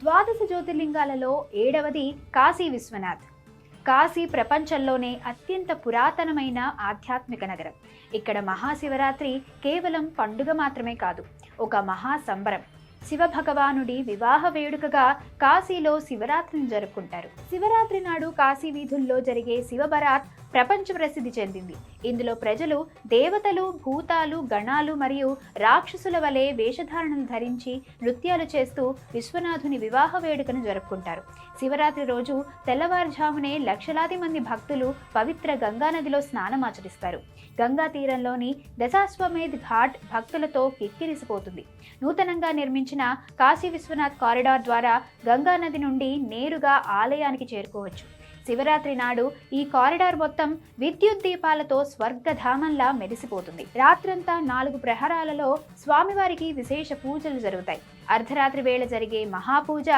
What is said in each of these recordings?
ద్వాదశ జ్యోతిర్లింగాలలో 7వది కాశీ విశ్వనాథ్. కాశీ ప్రపంచంలోనే అత్యంత పురాతనమైన ఆధ్యాత్మిక నగరం. ఇక్కడ మహాశివరాత్రి కేవలం పండుగ మాత్రమే కాదు, ఒక మహా సంబరం. శివభగవానుడి వివాహ వేడుకగా కాశీలో శివరాత్రిని జరుపుకుంటారు. శివరాత్రి నాడు కాశీ వీధుల్లో జరిగే శివబరాత్ ప్రపంచ ప్రసిద్ధి చెందింది. ఇందులో ప్రజలు దేవతలు, భూతాలు, గణాలు మరియు రాక్షసుల వలె వేషధారణలు ధరించి నృత్యాలు చేస్తూ విశ్వనాథుని వివాహ వేడుకను జరుపుకుంటారు. శివరాత్రి రోజు తెల్లవారుజామునే లక్షలాది మంది భక్తులు పవిత్ర గంగానదిలో స్నానమాచరిస్తారు. గంగా తీరంలోని దశాశ్వమేధ్ ఘాట్ భక్తులతో కిక్కిరిసిపోతుంది. నూతనంగా నిర్మించిన కాశీ విశ్వనాథ్ కారిడార్ ద్వారా గంగానది నుండి నేరుగా ఆలయానికి చేరుకోవచ్చు. శివరాత్రి నాడు ఈ కారిడార్ మొత్తం విద్యుత్ దీపాలతో స్వర్గధామంలా మెరిసిపోతుంది. రాత్రంతా 4 ప్రహరాలలో స్వామివారికి విశేష పూజలు జరుగుతాయి. అర్ధరాత్రి వేళ జరిగే మహాపూజ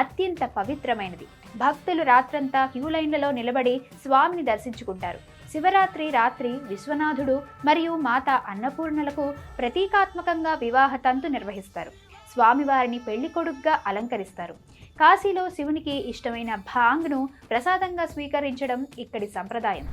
అత్యంత పవిత్రమైనది. భక్తులు రాత్రంతా క్యూ లైన్లలో నిలబడి స్వామిని దర్శించుకుంటారు. శివరాత్రి రాత్రి విశ్వనాథుడు మరియు మాత అన్నపూర్ణలకు ప్రతీకాత్మకంగా వివాహ తంతు నిర్వహిస్తారు. స్వామివారిని పెళ్లి కొడుకుగా అలంకరిస్తారు. కాశీలో శివునికి ఇష్టమైన భాంగ్ను ప్రసాదంగా స్వీకరించడం ఇక్కడి సంప్రదాయం.